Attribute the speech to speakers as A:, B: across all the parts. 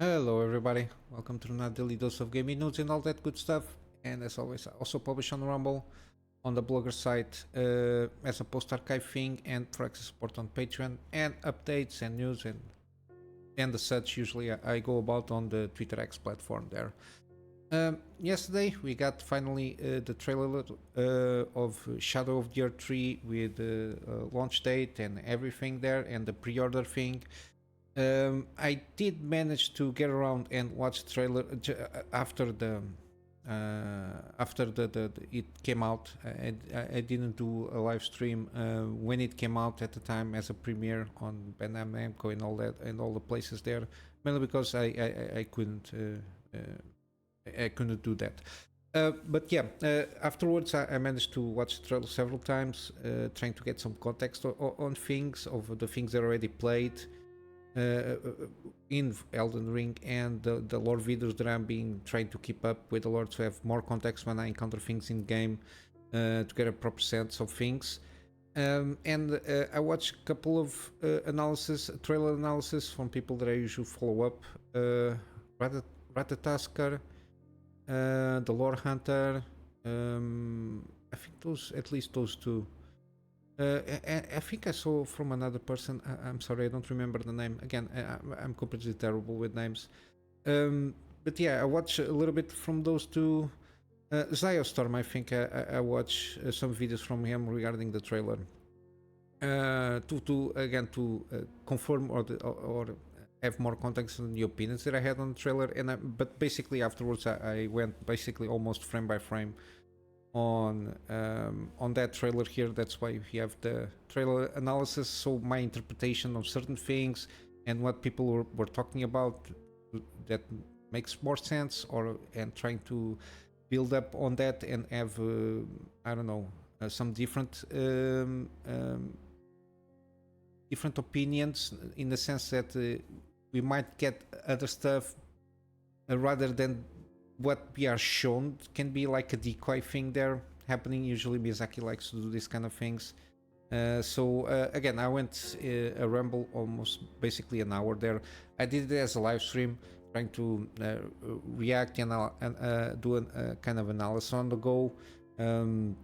A: Hello everybody, welcome to another daily dose of gaming news and all that good stuff. And as always, I also publish on Rumble, on the blogger site, as a post-archive thing, and for access support on Patreon, and updates and news and the such. Usually I go about on the Twitter X platform there. Yesterday we got finally the trailer of Shadow of the Earth 3 with the launch date and everything there, and the pre-order thing. I did manage to get around and watch the trailer after the it came out. I didn't do a live stream when it came out at the time as a premiere on Bandai Namco and all that and all the places there, mainly because I couldn't do that. But yeah, afterwards I managed to watch the trailer several times, trying to get some context on things of the things I already played in Elden Ring, and the lore videos that I'm being trying to keep up with the lore to have more context when I encounter things in game, to get a proper sense of things. And I watched a couple of trailer analysis from people that I usually follow up. Ratatasker, the Lore Hunter. I think at least those two. I think I saw from another person. I'm sorry, I don't remember the name. Again, I'm completely terrible with names. But yeah, I watched a little bit from those two. Ziostorm, I think I watched some videos from him regarding the trailer. To confirm or have more context on the opinions that I had on the trailer. But basically afterwards I went basically almost frame by frame on that trailer here. That's why we have the trailer analysis, so my interpretation of certain things and what people were talking about that makes more sense, and trying to build up on that and have I don't know, some different opinions, in the sense that we might get other stuff rather than what we are shown. Can be like a decoy thing there happening. Usually Miyazaki likes to do these kind of things. So again, I went a ramble almost basically an hour there. I did it as a live stream, trying to react and do a kind of analysis on the go. And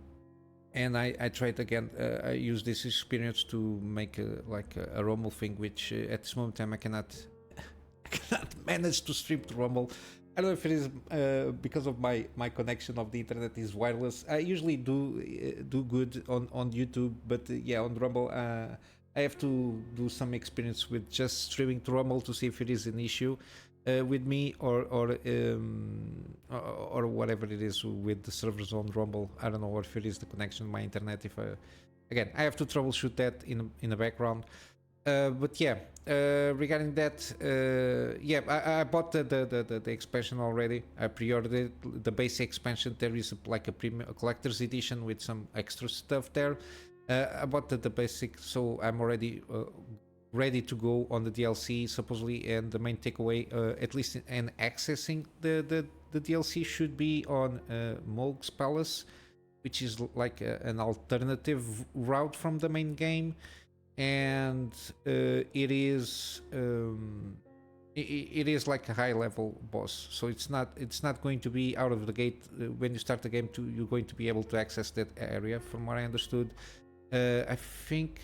A: I tried again. I used this experience to make a Rumble thing, which at this moment in time I cannot manage to stream to Rumble. I don't know if it is because of my connection of the internet is wireless. I usually do good on YouTube, but yeah, on Rumble I have to do some experience with just streaming to Rumble to see if it is an issue with me or whatever it is with the servers on Rumble. I don't know, or if it is the connection, my internet. Again, I have to troubleshoot that in the background. But yeah, regarding that, yeah, I bought the expansion already. I pre-ordered it. The basic expansion, there is like a premium collector's edition with some extra stuff there. I bought the basic, so I'm already ready to go on the DLC supposedly. And the main takeaway, at least in accessing the DLC, should be on Mog's Palace, which is like an alternative route from the main game. And it is like a high level boss, so it's not going to be out of the gate when you start the game. You're going to be able to access that area, from what I understood. I think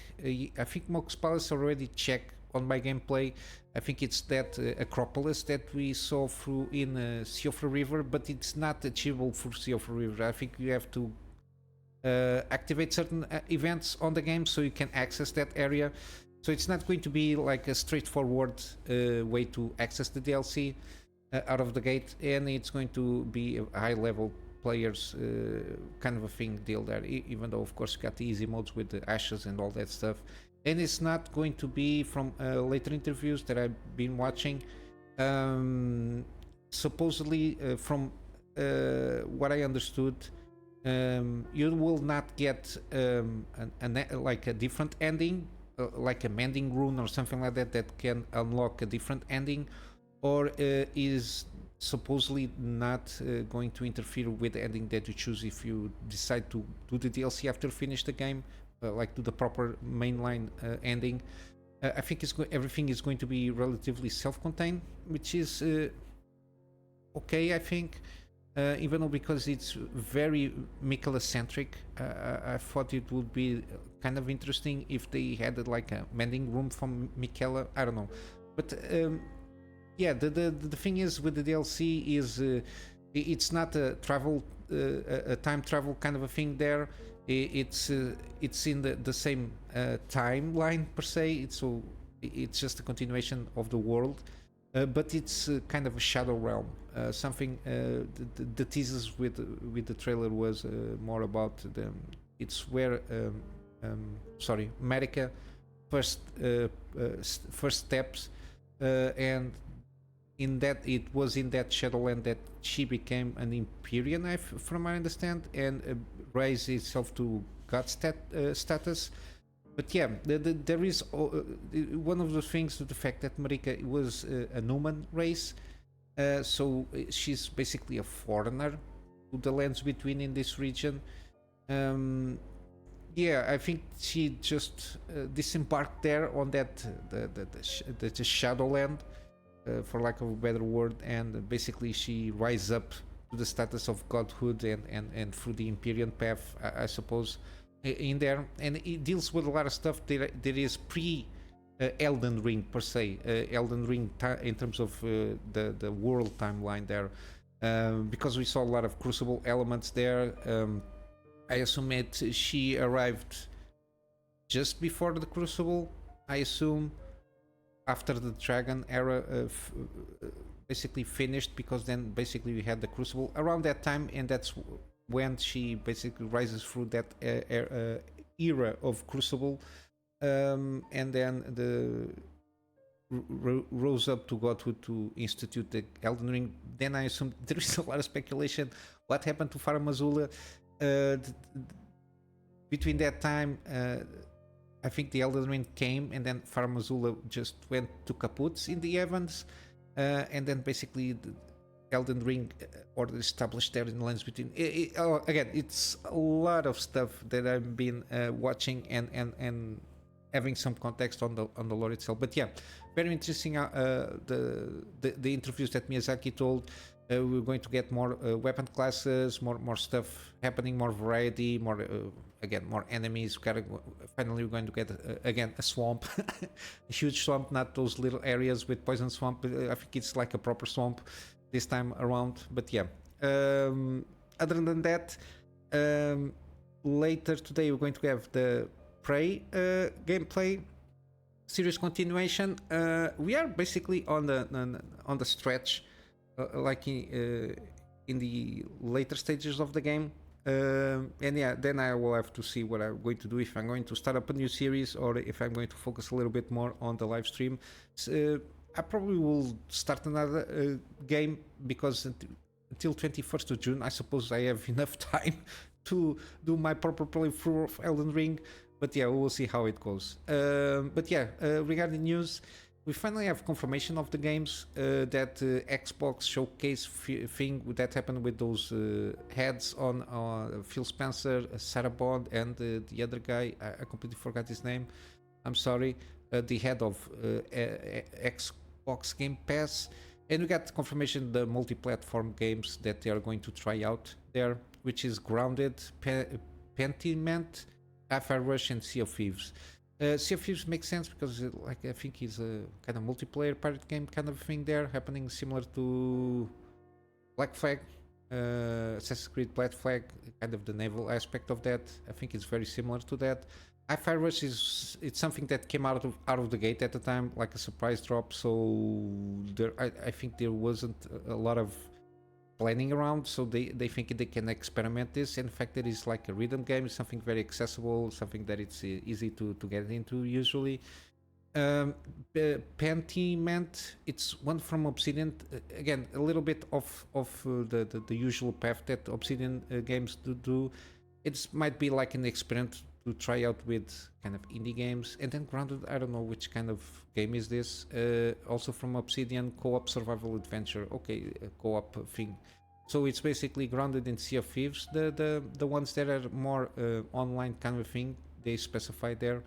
A: Mox Palace already checked on my gameplay. I think it's that Acropolis that we saw through in Sea of the River, but it's not achievable for Sea of the River. I think you have to activate certain events on the game so you can access that area. So it's not going to be like a straightforward way to access the DLC out of the gate, and it's going to be a high level players kind of a thing deal there, even though of course you got the easy modes with the ashes and all that stuff. And it's not going to be, from later interviews that I've been watching, supposedly from what I understood, you will not get like a different ending, like a mending rune or something like that can unlock a different ending, or is supposedly not going to interfere with the ending that you choose if you decide to do the DLC after finish the game, like do the proper mainline ending. I think everything is going to be relatively self-contained, which is okay, I think. Even though because it's very Michaela-centric, I thought it would be kind of interesting if they had like a mending room from Michaela. I don't know, but yeah, the thing is with the DLC is it's not a travel, a time travel kind of a thing there. It's in the same timeline per se. It's just a continuation of the world. But it's kind of a shadow realm. Something the teasers with the trailer was more about it's where America first first steps, and in that it was in that Shadowland that she became an Empyrean, from my understand, and raised itself to god status. But yeah, there is one of the things to the fact that Marika was a Numan race, so she's basically a foreigner to the lands between in this region. Yeah, I think she just disembarked there on that the Shadowland, for lack of a better word, and basically she rises up to the status of godhood and through the Empyrean path, I suppose, in there, and it deals with a lot of stuff. There is pre Elden Ring per se, Elden Ring in terms of the world timeline there, because we saw a lot of Crucible elements there. I assume she arrived just before the Crucible. I assume after the Dragon era basically finished, because then basically we had the Crucible around that time, and that's when she basically rises through that era of Crucible, and then rose up to godhood to institute the Elden Ring. Then I assume there is a lot of speculation what happened to Farum Azula between that time. I think the Elden Ring came, and then Farum Azula just went to kaputs in the heavens, and then basically the Elden Ring order established there in the lands between. Again, it's a lot of stuff that I've been watching and having some context on the lore itself. But yeah, very interesting. The interviews that Miyazaki told. We're going to get more weapon classes, more stuff happening, more variety, more again more enemies. Finally, we're going to get again a swamp, a huge swamp, not those little areas with poison swamp. I think it's like a proper swamp this time around. But yeah, other than that, later today we're going to have the Prey gameplay series continuation. We are basically on the stretch, like in the later stages of the game, and yeah, then I will have to see what I'm going to do, if I'm going to start up a new series or if I'm going to focus a little bit more on the live stream. I probably will start another game, because until 21st of June I suppose I have enough time to do my proper playthrough of Elden Ring. But yeah, we will see how it goes. But yeah, regarding news, we finally have confirmation of the games. That Xbox showcase thing that happened with those heads on Phil Spencer, Sarah Bond, and the other guy. I completely forgot his name. I'm sorry. The head of Xbox Game Pass. And we got confirmation the multi-platform games that they are going to try out there, which is Grounded, Pentiment, Hi-Fi Rush, and Sea of Thieves. Sea of Thieves makes sense because like I think it's a kind of multiplayer pirate game kind of thing there, happening similar to Black Flag, Assassin's Creed Black Flag, kind of the naval aspect of that. I think it's very similar to that. Hi-Fi Rush it's something that came out of the gate at the time, like a surprise drop. So I think there wasn't a lot of planning around, so they think they can experiment this. In fact, it is like a rhythm game, something very accessible, something that it's easy to get into usually. Pentiment, it's one from Obsidian, again a little bit of the usual path that Obsidian games do. It might be like an experiment to try out with kind of indie games. And then Grounded, I don't know which kind of game is this. Also from Obsidian, co-op survival adventure. Okay, a co-op thing. So it's basically Grounded in Sea of Thieves, the ones that are more online kind of thing they specify there.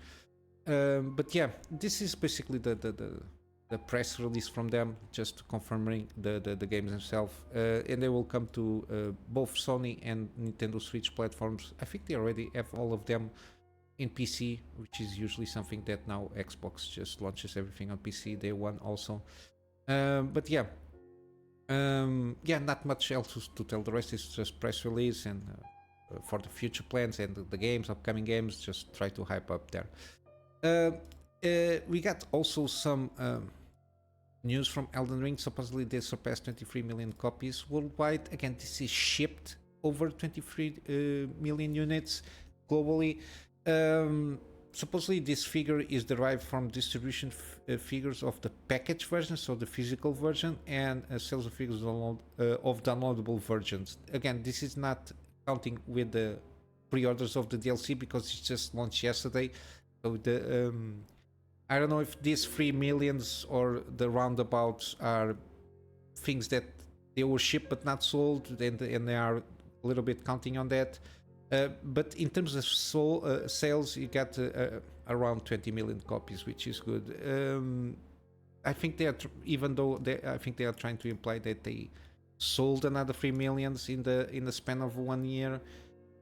A: But yeah, this is basically the press release from them, just confirming the games themselves, and they will come to both Sony and Nintendo Switch platforms. I think they already have all of them in PC, which is usually something that now Xbox just launches everything on PC day one also. But yeah, yeah, not much else to tell. The rest is just press release and for the future plans and the games, upcoming games. Just try to hype up there. We got also some news from Elden Ring. Supposedly they surpassed 23 million copies worldwide. Again, this is shipped over 23 million units globally. Supposedly this figure is derived from distribution figures of the package version, so the physical version, and sales of figures of downloadable versions. Again, this is not counting with the pre-orders of the DLC because it just launched yesterday. So the I don't know if these 3 millions or the roundabouts are things that they were shipped but not sold, and they are a little bit counting on that. But in terms of sales, you got around 20 million copies, which is good. I think they are, even though I think they are trying to imply that they sold another 3 millions in the span of 1 year.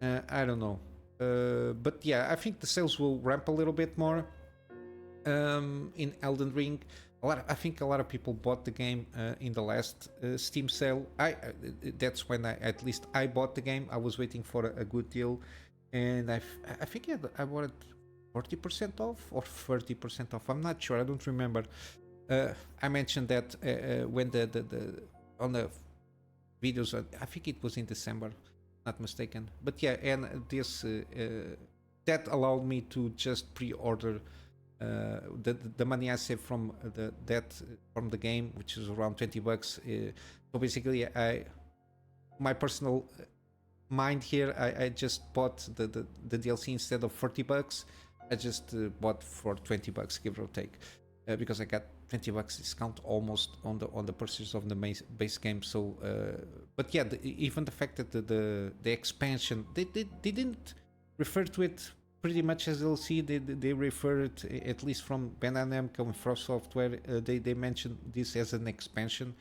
A: I don't know. But yeah, I think the sales will ramp a little bit more in Elden Ring. I think a lot of people bought the game in the last Steam sale. That's when at least I bought the game. I was waiting for a good deal, and I think I bought it 40% off or 30% off. I'm not sure. I don't remember. I mentioned that when the on the videos. I think it was in December, not mistaken. But yeah, and this that allowed me to just pre-order the money I saved from from the game, which is around $20. So basically, my personal mind here, I just bought the DLC instead of $40. I just bought for $20, give or take, because I got $20 discount almost on the purchase of the base game. So, but yeah, even the fact that the expansion, they didn't refer to it pretty much as DLC. They referred, at least from Bandai Namco and FromSoftware, they mentioned this as an expansion.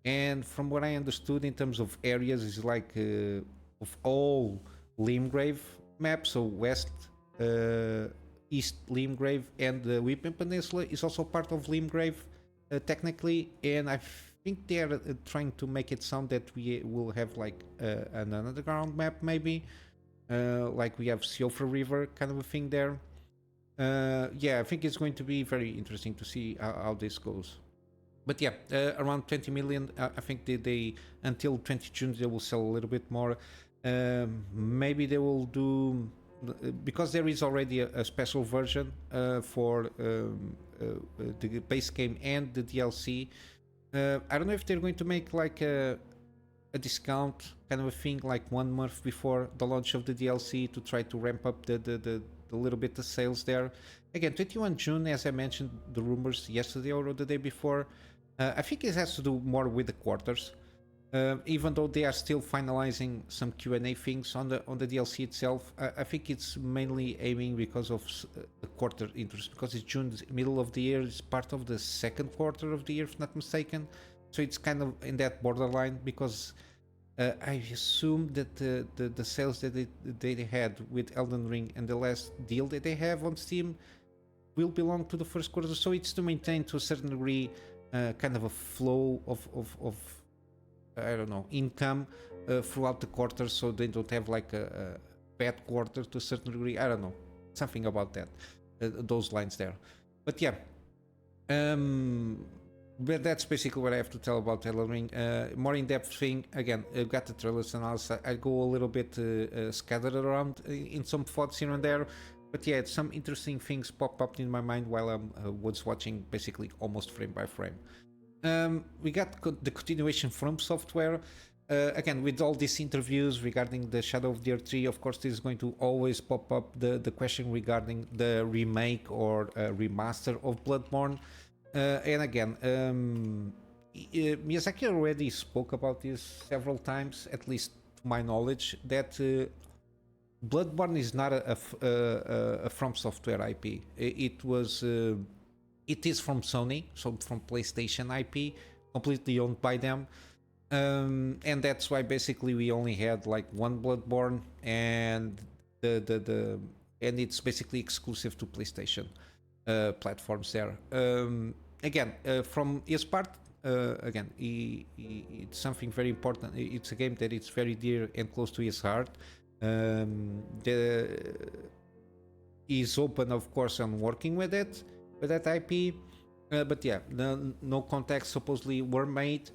A: And from what I understood in terms of areas, is like of all Limgrave maps, so west, east Limgrave, and the Weeping Peninsula is also part of Limgrave technically. And I think they are trying to make it sound that we will have like an underground map maybe. Like we have Siofra River kind of a thing there. Yeah, I think it's going to be very interesting to see how this goes. But yeah, around 20 million. I think they until 20 June they will sell a little bit more. Maybe they will do, because there is already a special version for the base game and the DLC. I don't know if they're going to make like a discount kind of a thing, like 1 month before the launch of the DLC, to try to ramp up the little bit of sales there. Again, 21 June, as I mentioned, the rumors yesterday or the day before. I think it has to do more with the quarters, even though they are still finalizing some Q&A things on the DLC itself. I think it's mainly aiming because of the quarter interest, because it's June, middle of the year. It's part of the second quarter of the year, if not mistaken. So it's kind of in that borderline, because I assume that the sales that they had with Elden Ring and the last deal that they have on Steam will belong to the first quarter. So it's to maintain to a certain degree kind of a flow of I don't know, income throughout the quarter, so they don't have like a bad quarter to a certain degree. I don't know, something about that, those lines there. But yeah, but that's basically what I have to tell about Elden Ring. More in-depth thing, again, I've got the trailers and I go a little bit scattered around in some thoughts here and there. But yeah, some interesting things pop up in my mind while I was watching basically almost frame by frame. We got the continuation from software. Again, with all these interviews regarding the Shadow of the Earth 3, of course, this is going to always pop up the question regarding the remake or remaster of Bloodborne. And again, Miyazaki already spoke about this several times, at least to my knowledge, that Bloodborne is not a FromSoftware IP. It is from Sony, so from PlayStation IP, completely owned by them. And that's why basically we only had like one Bloodborne, and and it's basically exclusive to PlayStation platforms there. Again, from his part, again, it's something very important. It's a game that it's very dear and close to his heart. He's open, of course, on working with it, with that IP. But yeah, no contacts supposedly were made.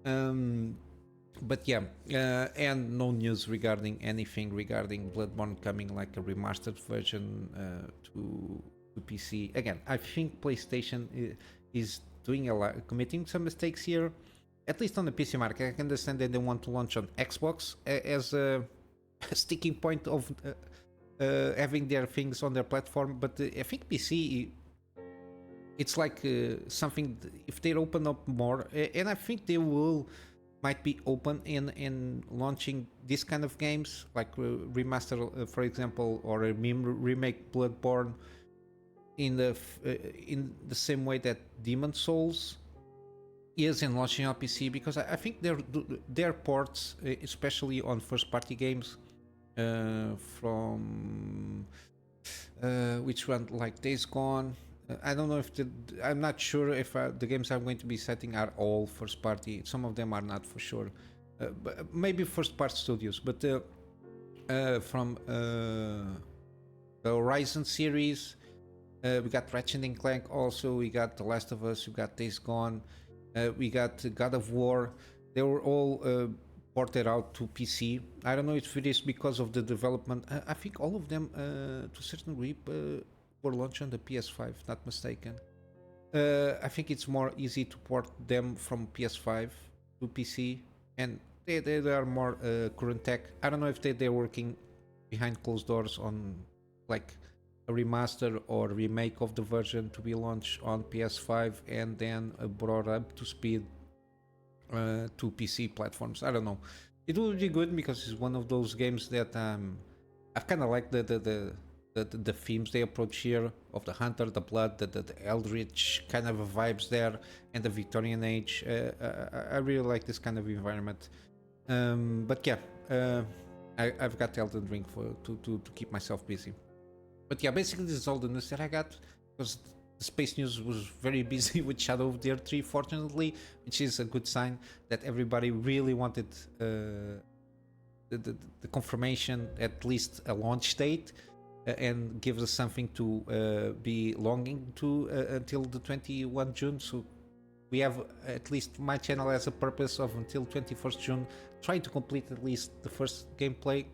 A: But yeah, and no news regarding anything regarding Bloodborne coming like a remastered version to PC. Again, I think PlayStation is doing a lot, committing some mistakes here, at least on the PC market. I can understand that they want to launch on Xbox as a sticking point of having their things on their platform, but I think PC, it's like something, if they open up more, and I think they might be open in launching this kind of games, like remaster, for example, or a remake Bloodborne in the same way that Demon Souls is in launching on PC, because I think their ports, especially on first-party games, from which one, like Days Gone. I don't know if I'm not sure if the games I'm going to be setting are all first party. Some of them are not for sure. But maybe first part studios, but from the Horizon series, we got Ratchet and Clank. Also, we got The Last of Us. We got Days Gone. We got God of War. They were all ported out to PC. I don't know if it is because of the development. I think all of them, to a certain degree, were launched on the PS5, not mistaken. I think it's more easy to port them from PS5 to PC, and they are more current tech. I don't know if they're working behind closed doors on like a remaster or remake of the version to be launched on PS5 and then brought up to speed to PC platforms. I don't know. It would be good because it's one of those games that I kind of like the themes they approach here of the hunter, the blood, the eldritch kind of vibes there, and the Victorian age. I really like this kind of environment. But yeah, I've got Elden Ring to keep myself busy. But yeah, basically this is all the news that I got, because the space news was very busy with Shadow of the Earth 3, fortunately, which is a good sign that everybody really wanted the confirmation, at least a launch date. And gives us something to be longing to until the 21 June. So we have, at least my channel has a purpose of until 21st June, trying to complete at least the first gameplay,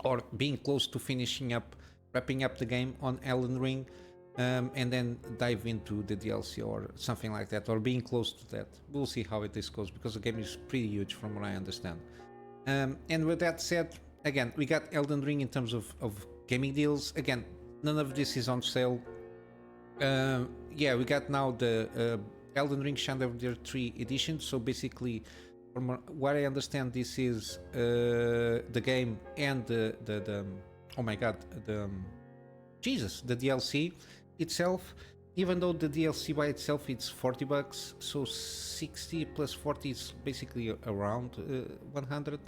A: or being close to finishing up, wrapping up the game on Elden Ring, and then dive into the DLC or something like that, or being close to that. We'll see how this goes, because the game is pretty huge from what I understand. And with that said, again, we got Elden Ring in terms of gaming deals. Again, none of this is on sale. Yeah, we got now the Elden Ring Shadow of the Earth 3 edition. So basically, from what I understand, this is the game and the oh my god, the DLC itself. Even though the DLC by itself it's $40, so 60 plus 40 is basically around 100.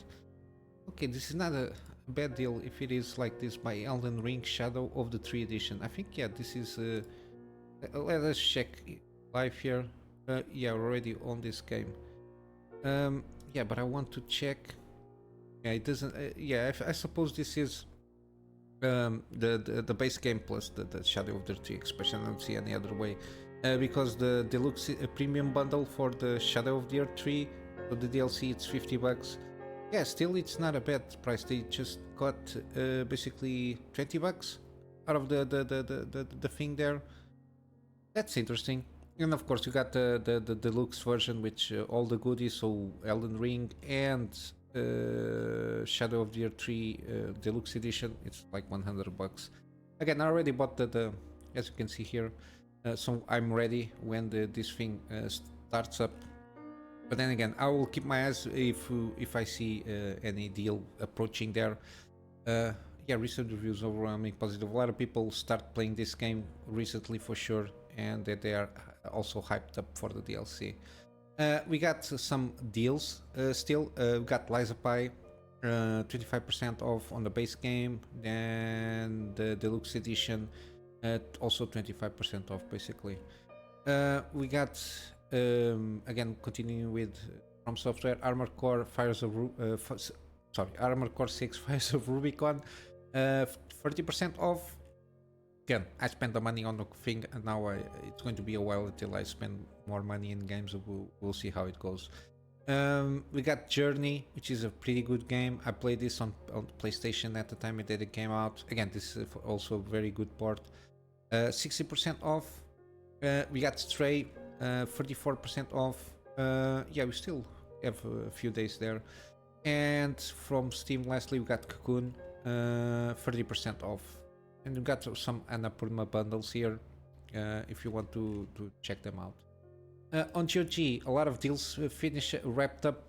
A: Okay, this is not a bad deal if it is like this by Elden Ring Shadow of the 3 edition. I think, yeah, this is let us check live here. Yeah, already on this game. Yeah, but I want to check. Yeah, it doesn't. Yeah, I suppose this is the base game plus the Shadow of the 3 expansion. I don't see any other way, because the deluxe premium bundle for the Shadow of the Earth 3, for the DLC, it's $50. Yeah, still it's not a bad price. They just got basically $20 out of the thing there. That's interesting. And of course you got the deluxe version, which all the goodies, so Elden Ring and Shadow of the Earth 3 deluxe edition. It's like $100. Again, I already bought the as you can see here, so I'm ready when this thing starts up. But then again, I will keep my eyes if I see any deal approaching there. yeah, recent reviews overwhelming positive. A lot of people start playing this game recently for sure, and that they are also hyped up for the DLC. We got some deals still. We got Liza Pi, 25% off on the base game, then the deluxe edition, also 25% off basically. We got again continuing with FromSoftware Armored Core Armored Core 6 Fires of Rubicon, 30% off. Again, I spent the money on the thing, and now it's going to be a while until I spend more money in games. We'll see how it goes. We got Journey, which is a pretty good game. I played this on PlayStation at the time it came out. Again, this is also a very good port. 60% off. We got Stray, 34% off. Yeah, we still have a few days there. And from Steam, lastly, we got Cocoon, 30% off. And we got some Annapurna bundles here, if you want to check them out. On GOG, a lot of deals wrapped up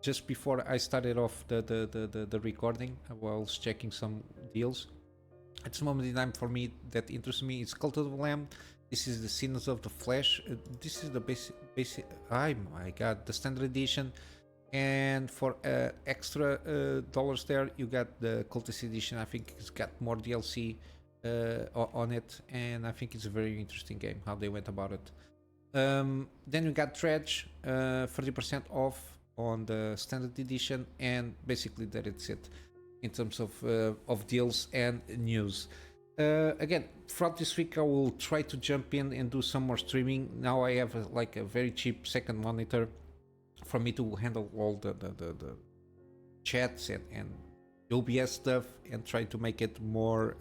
A: just before I started off the recording. I was checking some deals. At this moment in time, for me, that interests me is Cult of the Lamb. This is the Sins of the Flesh. This is the basic. Oh my god, the standard edition. And for extra dollars there, you got the Cultist edition. I think it's got more DLC on it, and I think it's a very interesting game how they went about it. Then we got Dredge, 30% off on the standard edition, and basically that's it in terms of deals and news. Again, throughout this week I will try to jump in and do some more streaming. Now I have a very cheap second monitor for me to handle all the chats and OBS stuff, and try to make it more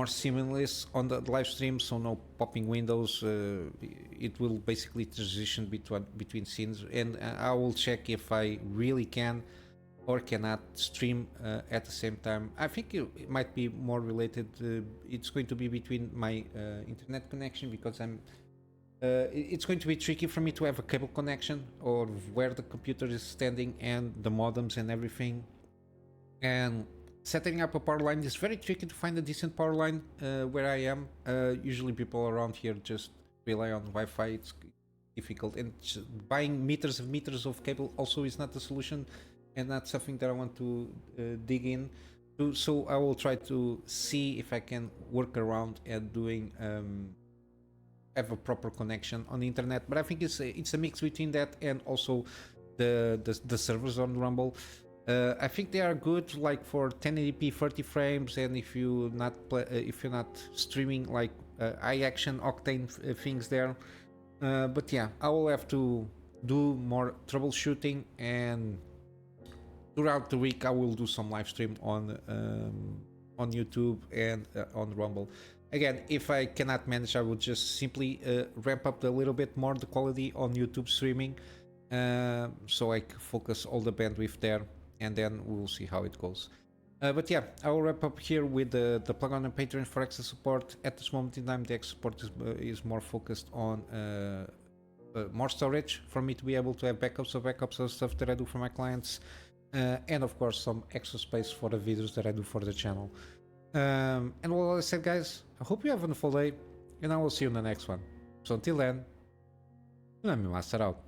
A: seamless on the live stream, so no popping windows. It will basically transition between scenes, and I will check if I really can or cannot stream at the same time. I think it might be more related. It's going to be between my internet connection, because it's going to be tricky for me to have a cable connection, or where the computer is standing, and the modems and everything. And setting up a power line is very tricky to find a decent power line where I am. Usually people around here just rely on Wi-Fi. It's difficult, and buying meters of cable also is not the solution, and that's something that I want to dig in to. So I will try to see if I can work around and doing have a proper connection on the internet. But I think it's a mix between that and also the servers on Rumble. I think they are good, like for 1080p 30 frames, and if you're not streaming like high action octane things there. But yeah, I will have to do more troubleshooting, and throughout the week I will do some live stream on YouTube and on Rumble. Again, if I cannot manage, I will just simply ramp up a little bit more the quality on YouTube streaming, so I can focus all the bandwidth there, and then we'll see how it goes. But yeah, I will wrap up here with the plug-on and Patreon for extra support. At this moment in time, the extra support is more focused on more storage for me to be able to have backups of stuff that I do for my clients, and of course some extra space for the videos that I do for the channel. And well, I said, guys, I hope you have a wonderful day, and I will see you in the next one. So until then, Kunamy Master out.